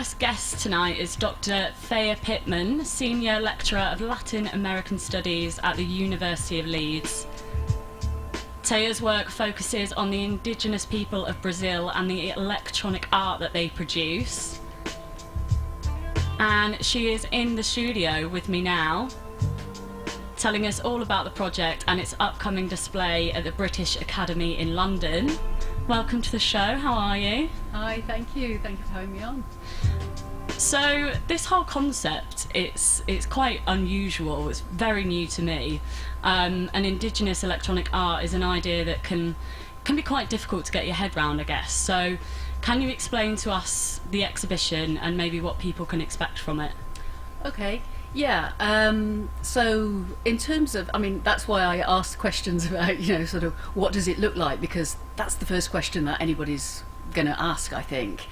first guest tonight is Dr. Thea Pitman, Senior Lecturer of Latin American Studies at the University of Leeds. Thea's work focuses on the indigenous people of Brazil and the electronic art that they produce. And she is in the studio with me now, telling us all about the project and its upcoming display at the British Academy in London. Welcome to the show, how are you? Hi, thank you for having me on. So this whole concept, it's quite unusual, it's very new to me. And indigenous electronic art is an idea that can be quite difficult to get your head round, I guess. So can you explain to us the exhibition and maybe what people can expect from it? Okay, yeah, so in terms of, that's why I asked questions about, sort of what does it look like, because that's the first question that anybody's going to ask, I think.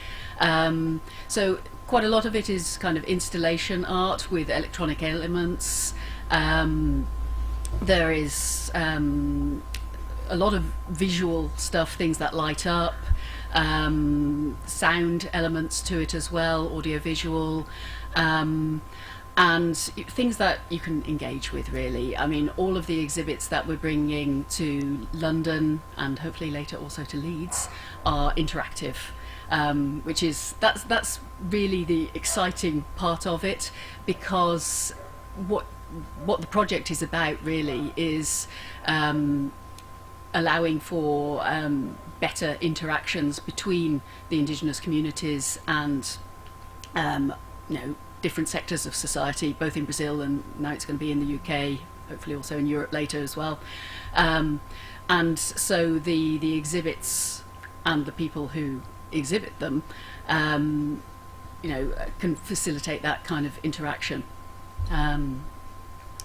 So quite a lot of it is kind of installation art with electronic elements. There is a lot of visual stuff, things that light up, sound elements to it as well, audio-visual, and things that you can engage with, really. All of the exhibits that we're bringing to London and hopefully later also to Leeds are interactive, which is that's really the exciting part of it, because what the project is about really is allowing for better interactions between the indigenous communities and different sectors of society, both in Brazil and now it's going to be in the UK, hopefully also in Europe later as well. And so the exhibits and the people who exhibit them, can facilitate that kind of interaction.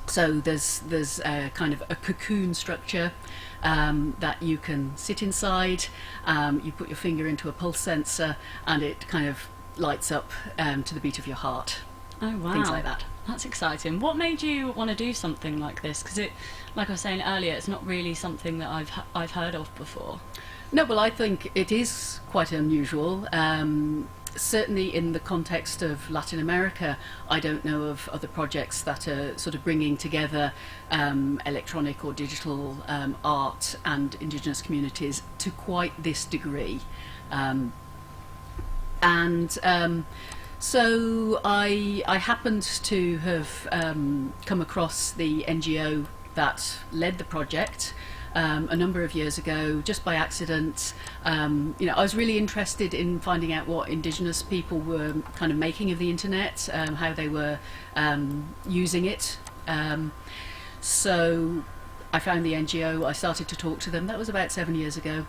So there's a kind of a cocoon structure that you can sit inside. You put your finger into a pulse sensor and it kind of lights up to the beat of your heart. Oh wow, things like that. That's exciting. What made you want to do something like this? Because it, like I was saying earlier, it's not really something that I've heard of before. No, well, I think it is quite unusual. Certainly in the context of Latin America, I don't know of other projects that are sort of bringing together electronic or digital art and indigenous communities to quite this degree. So I happened to have come across the NGO that led the project a number of years ago, just by accident. I was really interested in finding out what indigenous people were kind of making of the internet, how they were using it. So I found the NGO, I started to talk to them. That was about 7 years ago,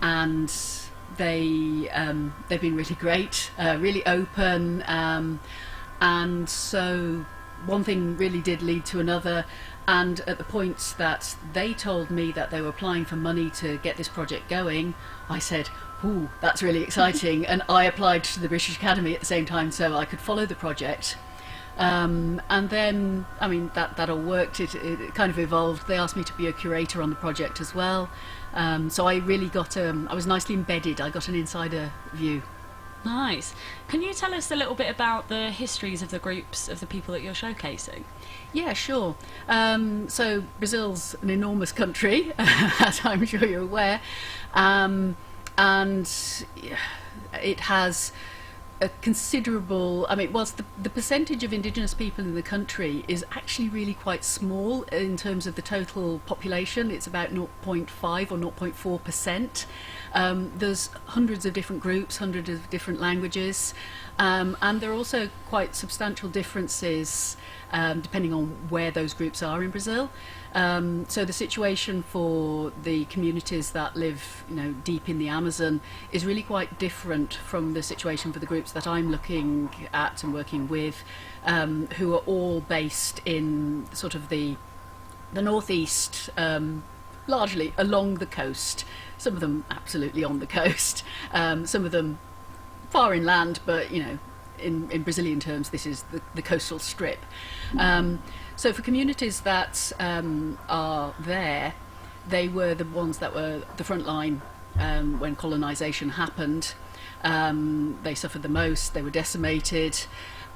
and they've been really great, really open, and so one thing really did lead to another. And at the point that they told me that they were applying for money to get this project going, I said, ooh, that's really exciting. And I applied to the British Academy at the same time so I could follow the project. And then, that all worked. It kind of evolved. They asked me to be a curator on the project as well. So I really got, I was nicely embedded. I got an insider view. Nice. Can you tell us a little bit about the histories of the groups of the people that you're showcasing? Yeah, sure. So Brazil's an enormous country, as I'm sure you're aware, and it has a considerable, whilst the percentage of indigenous people in the country is actually really quite small in terms of the total population. It's about 0.5 or 0.4%. There's hundreds of different groups, hundreds of different languages, and there are also quite substantial differences depending on where those groups are in Brazil. So the situation for the communities that live, deep in the Amazon is really quite different from the situation for the groups that I'm looking at and working with, who are all based in sort of the northeast, largely along the coast. Some of them absolutely on the coast, some of them far inland, but in Brazilian terms, this is the coastal strip. So for communities that are there, they were the ones that were the front line when colonisation happened. They suffered the most. They were decimated,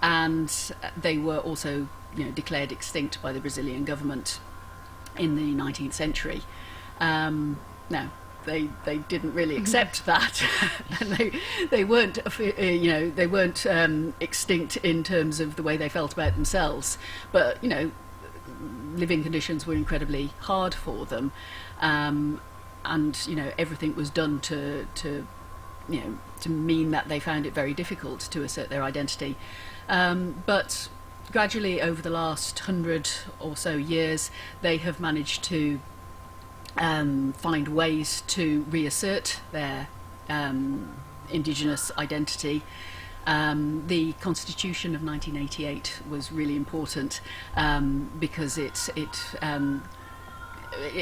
and they were also, declared extinct by the Brazilian government in the 19th century. Now, they didn't really accept that, and they weren't they weren't extinct in terms of the way they felt about themselves, but living conditions were incredibly hard for them, and everything was done to mean that they found it very difficult to assert their identity. But gradually, over the last 100 or so years, they have managed to find ways to reassert their indigenous identity. The Constitution of 1988 was really important because it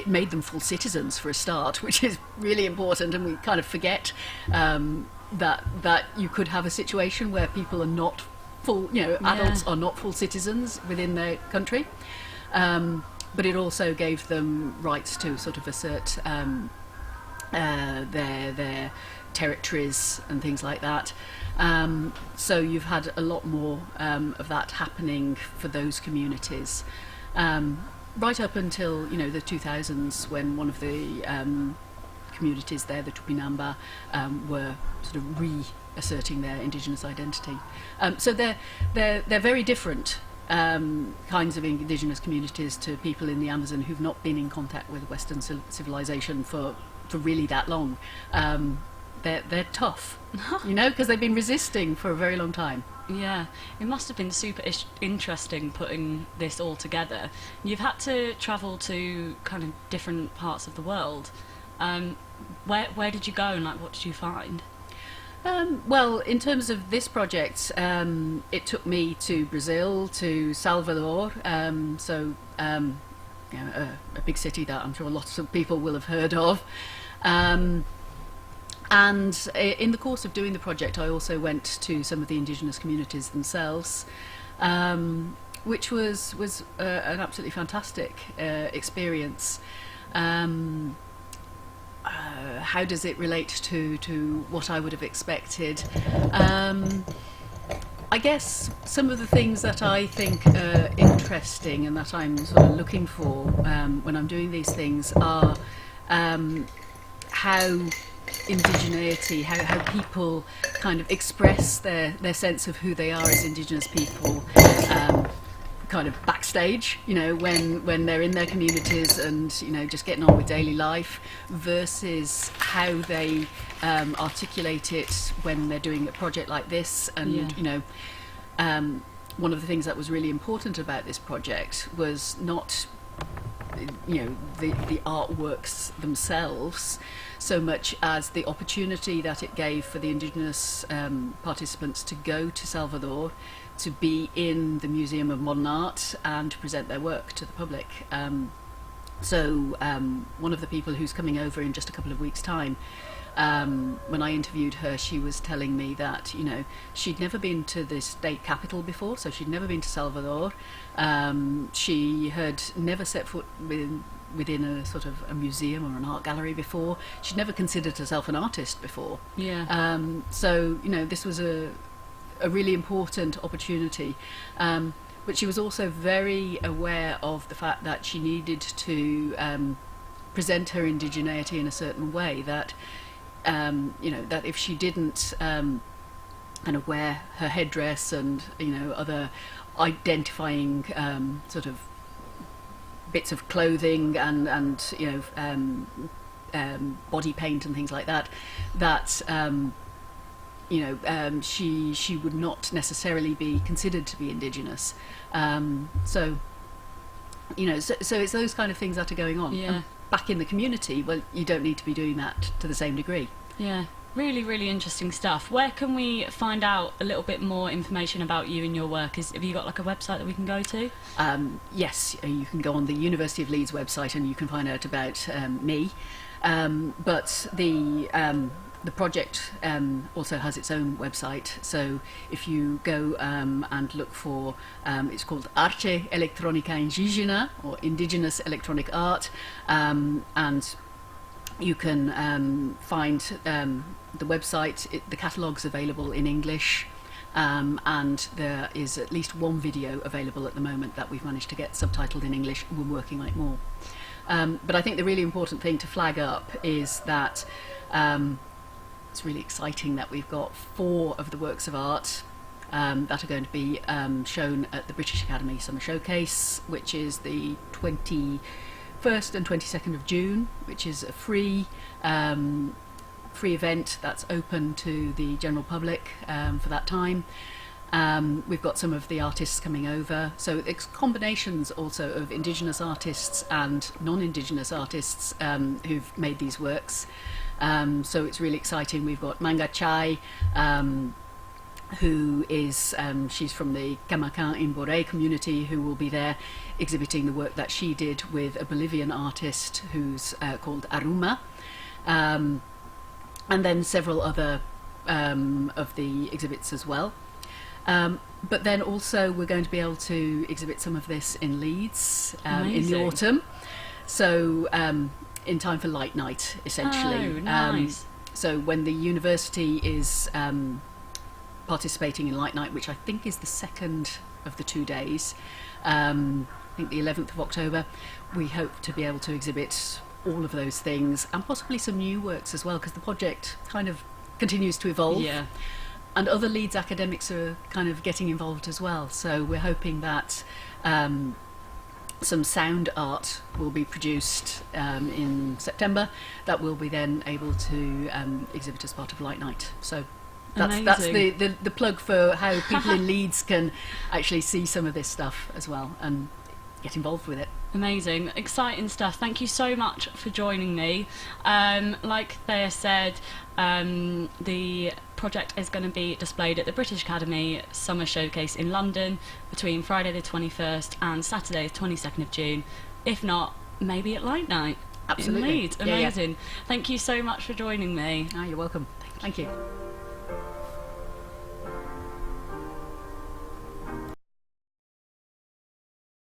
made them full citizens for a start, which is really important, and we kind of forget that you could have a situation where people are not full, adults are not full citizens within their country. But it also gave them rights to sort of assert their territories and things like that. So you've had a lot more of that happening for those communities. Right up until the 2000s, when one of the communities there, the Tupinamba, were sort of reasserting their indigenous identity. So they're very different kinds of indigenous communities to people in the Amazon who've not been in contact with Western civilization for really that long. They're tough, because they've been resisting for a very long time. Yeah, it must have been super interesting putting this all together. You've had to travel to kind of different parts of the world. Where did you go, and what did you find? Well, in terms of this project, it took me to Brazil, to Salvador, a big city that I'm sure lots of people will have heard of. And in the course of doing the project, I also went to some of the indigenous communities themselves, which was an absolutely fantastic experience. How does it relate to what I would have expected? I guess some of the things that I think are interesting and that I'm sort of looking for when I'm doing these things are how indigeneity, how people kind of express their sense of who they are as indigenous people, kind of backstage, when they're in their communities and just getting on with daily life, versus how they articulate it when they're doing a project like this. And one of the things that was really important about this project was not the artworks themselves so much as the opportunity that it gave for the indigenous participants to go to Salvador, to be in the Museum of Modern Art and to present their work to the public. So one of the people who's coming over in just a couple of weeks' time, when I interviewed her, she was telling me that she'd never been to the state capital before, so she'd never been to Salvador. She had never set foot within a sort of a museum or an art gallery before. She'd never considered herself an artist before. So this was a really important opportunity. But she was also very aware of the fact that she needed to present her indigeneity in a certain way, that that if she didn't kind of wear her headdress and other identifying sort of bits of clothing and body paint and things like that, she would not necessarily be considered to be indigenous. So it's those kind of things that are going on. And back in the community, well, you don't need to be doing that to the same degree. Yeah. Really, really interesting stuff. Where can we find out a little bit more information about you and your work? Have you got a website that we can go to? Yes, you can go on the University of Leeds website and you can find out about me. But the project also has its own website. So if you go and look for, it's called Arte Electrónica Indígena, or Indigenous Electronic Art, and You can find the website, the catalogue's available in English, and there is at least one video available at the moment that we've managed to get subtitled in English. We're working on it more. But I think the really important thing to flag up is that it's really exciting that we've got 4 of the works of art that are going to be shown at the British Academy Summer Showcase, which is the 21st and 22nd of June, which is a free event that's open to the general public for that time. We've got some of the artists coming over, so it's combinations also of Indigenous artists and non-Indigenous artists who've made these works. So it's really exciting. We've got Manga Chai, who is, she's from the Kamakan in Bore community, who will be there exhibiting the work that she did with a Bolivian artist who's called Aruma. And then several other of the exhibits as well. But then also we're going to be able to exhibit some of this in Leeds in the autumn. So in time for Light Night, essentially. Oh, nice. So when the university is participating in Light Night, which I think is the second of the 2 days, I think the 11th of October, we hope to be able to exhibit all of those things and possibly some new works as well, because the project kind of continues to evolve. Yeah. And other Leeds academics are kind of getting involved as well. So we're hoping that some sound art will be produced in September that we'll be then able to exhibit as part of Light Night. So that's the plug for how people in Leeds can actually see some of this stuff as well and get involved with it. Amazing, exciting stuff. Thank you so much for joining me. Like Thea said, the project is going to be displayed at the British Academy Summer Showcase in London between Friday the 21st and Saturday the 22nd of June. If not, maybe at Light Night. Absolutely. In Leeds. Amazing. Yeah. Thank you so much for joining me. Oh, you're welcome. Thank you.